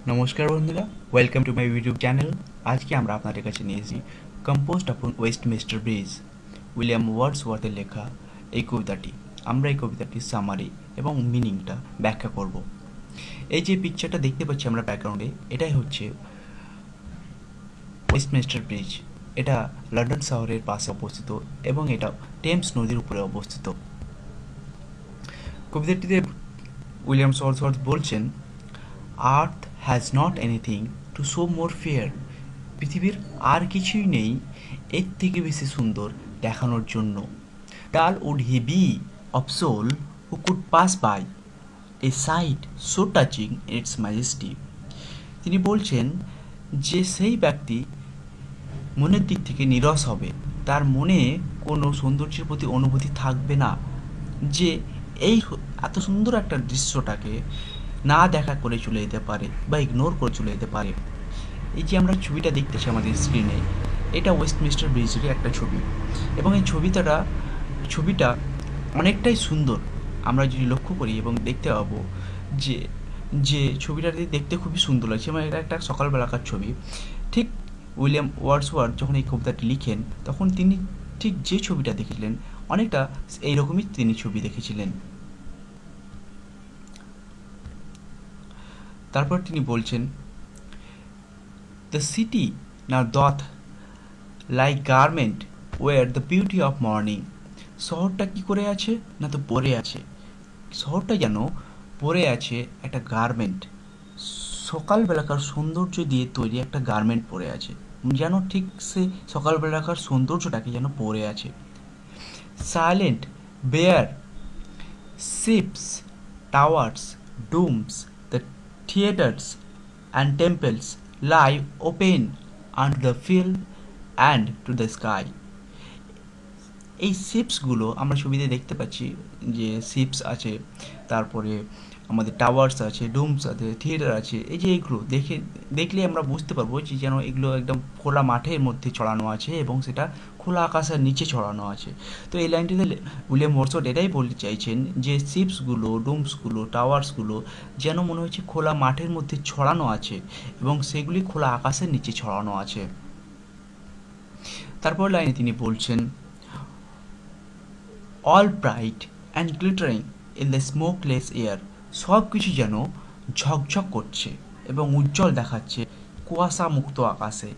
নমস্কার বন্ধুরা, welcome to my YouTube channel. আজকে আমরা আপনাদের কাছে নিয়ে এসেছি কম্পোজড আপন ওয়েস্টমিস্টার ব্রিজ, উইলিয়াম ওয়ার্ডসওয়ার্থের লেখা এই কবিতাটি। আমরা এই কবিতাটির সামারি এবং মিনিংটা ব্যাখ্যা করব। এই যে পিকচারটা দেখতে পাচ্ছি আমরা ব্যাকগ্রাউন্ডে, এটাই হচ্ছে ওয়েস্টমিস্টার ব্রিজ। এটা লন্ডন শহরের পাশে অবস্থিত এবং এটা টেমস নদীর উপরে অবস্থিত। কবিতাটিতে উইলিয়াম ওয়ার্ডসওয়ার্থ বলছেন, আর্থ has not anything to show more fair. পৃথিবীর আর কিছুই নেই এর থেকে বেশি সুন্দর দেখানোর জন্য। Dull would he be of soul who could pass by a sight so touching its majesty. তিনি বলছেন যে সেই ব্যক্তি মনের দিক থেকে নিরস হবে, তার মনে কোনো সৌন্দর্যের প্রতি অনুভূতি থাকবে না, যে এই এত সুন্দর একটা দৃশ্যটাকে না দেখা করে চলে যেতে পারে বা ইগনোর করে চলে যেতে পারে। এই যে আমরা ছবিটা দেখতেছি আমাদের স্ক্রিনে, এটা ওয়েস্টমিস্টার ব্রিজেরই একটা ছবি এবং এই ছবিটা অনেকটাই সুন্দর। আমরা যদি লক্ষ্য করি এবং দেখতে পাবো যে যে ছবিটাতে দেখতে খুবই সুন্দর লাগছে এবং এটা একটা সকালবেলাকার ছবি। ঠিক উইলিয়াম ওয়ার্ডসওয়ার্থ যখন এই কবিতাটি লিখেন তখন তিনি ঠিক যে ছবিটা দেখেছিলেন অনেকটা এইরকমই তিনি ছবি দেখেছিলেন। তারপর তিনি বলছেন, the city now doth like garment wear the beauty of morning. শহরটা কি করে আছে না, তো পরে আছে। শহরটা যেন পরে আছে একটা গার্মেন্ট, সকালবেলাকার সৌন্দর্য দিয়ে তৈরি একটা গার্মেন্ট পরে আছে, যেন ঠিক সে সকালবেলাকার সৌন্দর্যটাকে যেন পরে আছে। Silent bare ships, towers, domes, the theatres and temples lie open unto the field and to the sky. এই শিপসগুলো আমরা ছবিতে দেখতে পাচ্ছি যে শিপস আছে, তারপরে আমাদের টাওয়ার্স আছে, ডোমস আছে, থিয়েটার আছে। এই যে এইগুলো দেখলে আমরা বুঝতে পারবো যে যেন এগুলো একদম খোলা মাঠের মধ্যে ছড়ানো আছে এবং সেটা খোলা আকাশের নিচে ছড়ানো আছে। তো এই লাইনটিতে উইলিয়াম ওয়ার্ডসওয়ার্থ এটাই বলতে চাইছেন যে শিপসগুলো, ডোমসগুলো, টাওয়ার্সগুলো যেন মনে হচ্ছে খোলা মাঠের মধ্যে ছড়ানো আছে এবং সেগুলি খোলা আকাশের নিচে ছড়ানো আছে। তারপর লাইনে তিনি বলছেন, all bright and glittering in the smokeless air. সব কিছু যেন ঝকঝক করছে এবং উজ্জ্বল দেখাচ্ছে কুয়াশা মুক্ত আকাশে।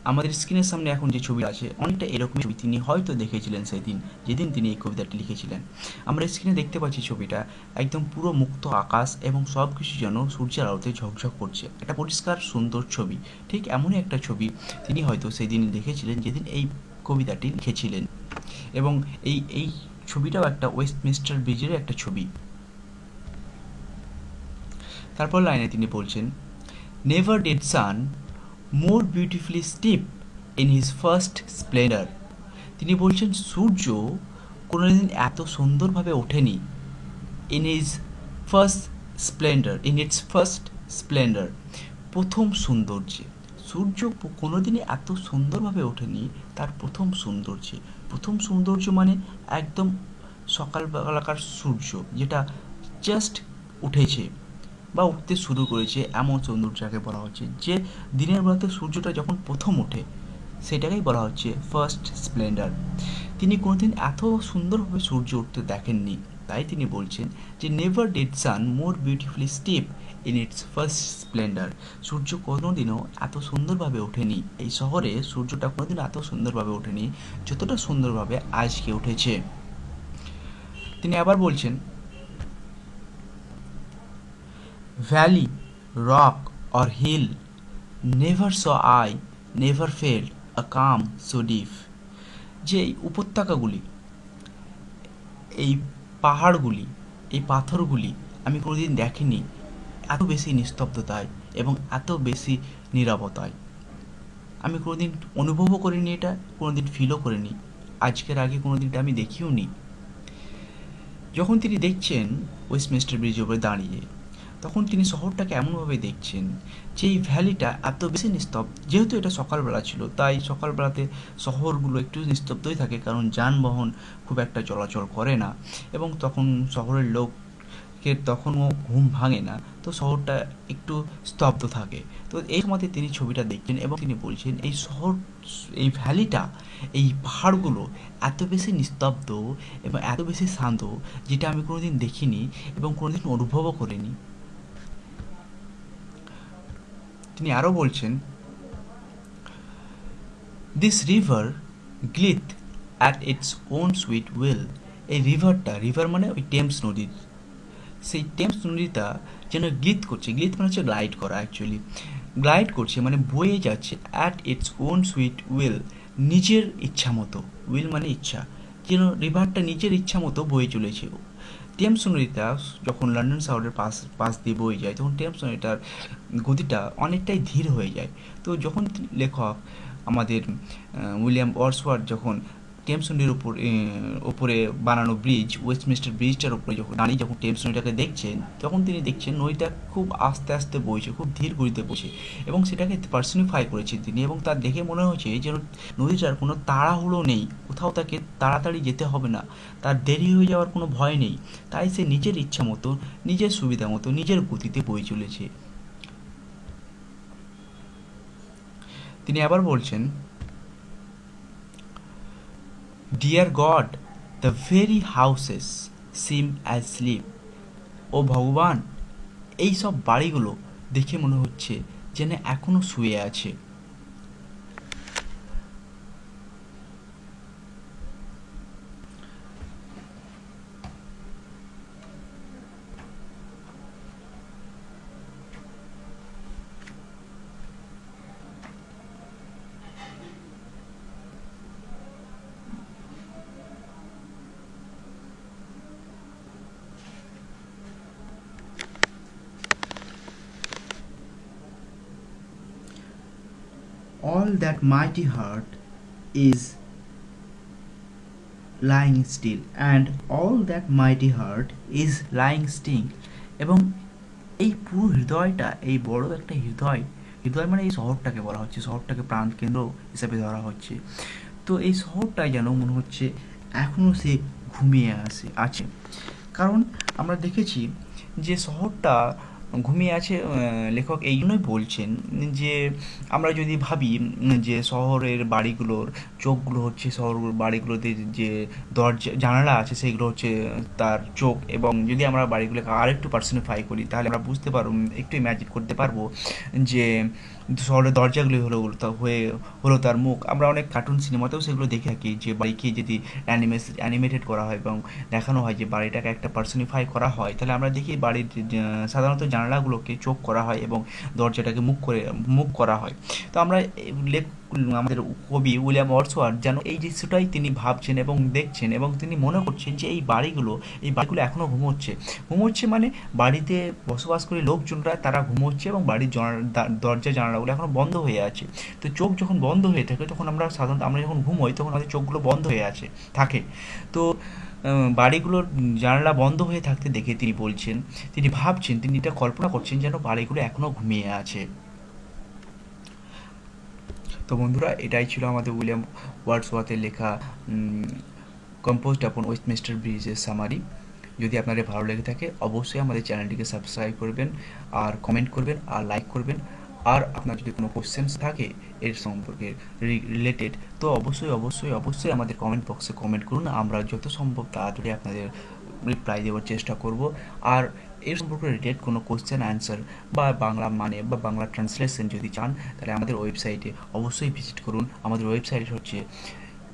আমাদের স্ক্রিনের সামনে এখন যে ছবি আছে অনেকটা এরকমই ছবি তিনি হয়তো দেখেছিলেন সেদিন যেদিন তিনি এই কবিতাটি লিখেছিলেন। আমরা স্ক্রিনে দেখতে পাচ্ছি ছবিটা একদম পুরো মুক্ত আকাশ এবং সব কিছু যেন সূর্যের আলোতে ঝকঝক করছে, একটা পরিষ্কার সুন্দর ছবি। ঠিক এমনই একটা ছবি তিনি হয়তো সেদিন দেখেছিলেন যেদিন এই কবিতাটি লিখেছিলেন। এবং এই ছবিটাও একটা ওয়েস্টমিস্টার ব্রিজের একটা ছবি। তারপর লাইনে তিনি বলছেন, never did sun more beautifully steep in his first splendour. তিনি বলছেন সূর্য কোনোদিন এত সুন্দরভাবে ওঠেনি ইন ইটস ফার্স্ট স্প্লেন্ডার, প্রথম সৌন্দর্যে। সূর্য কোনোদিনই এত সুন্দরভাবে ওঠেনি তার প্রথম সৌন্দর্যে। প্রথম সৌন্দর্য মানে একদম সকালবেলাকার সূর্য যেটা জাস্ট উঠেছে বা উঠতে শুরু করেছে, এমন সৌন্দর্যকে বলা হচ্ছে। যে দিনের বেলাতে সূর্যটা যখন প্রথম ওঠে সেটাকেই বলা হচ্ছে ফার্স্ট স্প্লেন্ডার। তিনি কোনোদিন এত সুন্দরভাবে সূর্য উঠতে দেখেননি, তাই তিনি বলছেন যে never did sun more beautifully steep in its first splendour. সূর্য কোনোদিনও এত সুন্দরভাবে ওঠেনি, এই শহরে সূর্যটা কোনোদিনও এত সুন্দরভাবে ওঠেনি যতটা সুন্দরভাবে আজকে উঠেছে। তিনি আবার বলছেন, valley, rock or hill, never saw I, never felt a calm so deep. যে এই উপত্যকাগুলি, এই পাহাড়গুলি, এই পাথরগুলি আমি কোনোদিন দেখিনি এত বেশি নিস্তব্ধতায় এবং এত বেশি নীরবতায়। আমি কোনোদিন অনুভবও করিনি, এটা কোনোদিন ফিলও করিনি, আজকের আগে কোনোদিন এটা আমি দেখিও নি। যখন তিনি দেখছেন ওয়েস্টমিস্টার ব্রিজের উপরে দাঁড়িয়ে, তখন তিনি শহরটাকে এমনভাবে দেখছেন যে এই ভ্যালিটা এত বেশি নিস্তব্ধ। যেহেতু এটা সকালবেলা ছিল তাই সকালবেলাতে শহরগুলো একটু নিস্তব্ধই থাকে, কারণ যানবাহন খুব একটা চলাচল করে না এবং তখন শহরের লোক কে তখনও ঘুম ভাঙে না, তো শহরটা একটু স্তব্ধ থাকে। তো এই সময়তে তিনি ছবিটা দেখছেন এবং তিনি বলছেন এই শহর, এই ভ্যালিটা, এই পাহাড়গুলো এত বেশি নিস্তব্ধ এবং এত বেশি শান্ত, যেটা আমি কোনোদিন দেখিনি এবং কোনোদিন অনুভবও করিনি। তিনি আরও বলছেন, this river glideth at its own sweet will. এই রিভারটা, রিভার মানে ওই টেমস নদীর, সেই টেমস নদীটা যেন গ্লিথ করছে, গ্লিথ মানে হচ্ছে গ্লাইড করা, অ্যাকচুয়ালি গ্লাইড করছে মানে বয়ে যাচ্ছে, at its own sweet will, নিজের ইচ্ছা মতো, উইল মানে ইচ্ছা, যেন রিভারটা নিজের ইচ্ছা মতো বয়ে চলেছে। টেমস নদীটা যখন লন্ডন শহরের পাশ দিয়ে বয়ে যায়, তখন টেমস নদীটার গতিটা অনেকটাই ধীর হয়ে যায়। তো যখন লেখক আমাদের উইলিয়াম ওয়ার্ডসওয়ার্থ যখন টেমস নদীর উপরে বানানো ব্রিজ, ওয়েস্টমিনিস্টার ব্রিজটার উপরে যখন দাঁড়িয়ে যখন টেমস নদীটাকে দেখছেন, তখন তিনি দেখছেন নদীটা খুব আস্তে আস্তে বইছে, খুব ধীর গতিতে বইছে, এবং সেটাকে পার্সনিফাই করেছেন তিনি, এবং তার দেখে মনে হচ্ছে যেন নদীটার কোনো তাড়াহুড়ো নেই, কোথাও তাকে তাড়াতাড়ি যেতে হবে না, তার দেরি হয়ে যাওয়ার কোনো ভয় নেই, তাই সে নিজের ইচ্ছা মতো, নিজের সুবিধা মতো, নিজের গতিতে বয়ে চলেছে। তিনি আবার বলছেন, dear God, the very houses seem asleep. ও ভগবান, এই সব বাড়িগুলো দেখে মনে হচ্ছে যেন এখনো শুয়ে আছে। All that mighty heart is lying still, and all that mighty heart is lying still। এবং এই পুরো হৃদয়টা, এই বড় একটা হৃদয়, হৃদয় মানে এই শহরটাকে বলা হচ্ছে, শহরটাকে প্রাণকেন্দ্র হিসেবে ধরা হচ্ছে। তো এই শহরটাই যেন মনে হচ্ছে এখনও সে ঘুমিয়ে আছে। কারণ আমরা দেখেছি যে শহরটা ঘুমিয়ে আছে। লেখক এই জন্যই বলছেন যে আমরা যদি ভাবি যে শহরের বাড়িগুলোর চোখগুলো হচ্ছে, শহর বাড়িগুলোতে যে দরজা জানালা আছে সেগুলো হচ্ছে তার চোখ, এবং যদি আমরা বাড়িগুলোকে আরেকটু পার্সনিফাই করি তাহলে আমরা বুঝতে পারবো, একটু ইম্যাজিন করতে পারবো যে শহরের দরজাগুলি হলো তার মুখ। আমরা অনেক কার্টুন সিনেমাতেও সেগুলো দেখে থাকি যে বাড়িকে যদি অ্যানিমেটেড করা হয় এবং দেখানো হয় যে বাড়িটাকে একটা পার্সনিফাই করা হয়, তাহলে আমরা দেখি বাড়ির সাধারণত জানালাগুলোকে চোখ করা হয় এবং দরজাটাকে মুখ করা হয়। তো আমরা আমাদের কবি উইলিয়াম ওয়ার্ডসওয়ার্থ যেন এই দৃশ্যটাই তিনি ভাবছেন এবং দেখছেন, এবং তিনি মনে করছেন যে এই বাড়িগুলো এখনও ঘুমোচ্ছে মানে বাড়িতে বসবাসকারী লোকজনরা তারা ঘুমোচ্ছে এবং বাড়ির দরজা জানালাগুলো এখনও বন্ধ হয়ে আছে। তো চোখ যখন বন্ধ হয়ে থাকে তখন সাধারণত আমরা যখন ঘুমোই তখন আমাদের চোখগুলো বন্ধ হয়ে থাকে। তো বাড়িগুলোর জানালা বন্ধ হয়ে থাকতে দেখে তিনি ভাবছেন, তিনি এটা কল্পনা করছেন যেন বাড়িগুলো এখনও ঘুমিয়ে আছে। তো বন্ধুরা, এটাই ছিল আমাদের উইলিয়াম ওয়ার্ডসওয়ার্থের লেখা কম্পোজড আপন ওয়েস্টমিনিস্টার ব্রিজের সামারি। যদি আপনাদের ভালো লেগে থাকে অবশ্যই আমাদের চ্যানেলটিকে সাবস্ক্রাইব করবেন, আর কমেন্ট করবেন, আর লাইক করবেন। আর আপনার যদি কোনো কোশ্চেন্স থাকে এর সম্পর্কে রিলেটেড, তো অবশ্যই আমাদের কমেন্ট বক্সে কমেন্ট করুন। আমরা যত সম্ভব তাড়াতাড়ি আপনাদের রিপ্লাই দেওয়ার চেষ্টা করব। আর এর সম্পর্কে রিলেটেড কোনো কোশ্চেন অ্যান্সার বা বাংলা মানে বা বাংলা ট্রান্সলেশন যদি চান, তাহলে আমাদের ওয়েবসাইটে অবশ্যই ভিজিট করুন। আমাদের ওয়েবসাইট হচ্ছে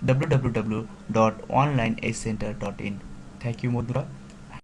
www.onlineacenter.in। থ্যাংক ইউ বন্ধুরা।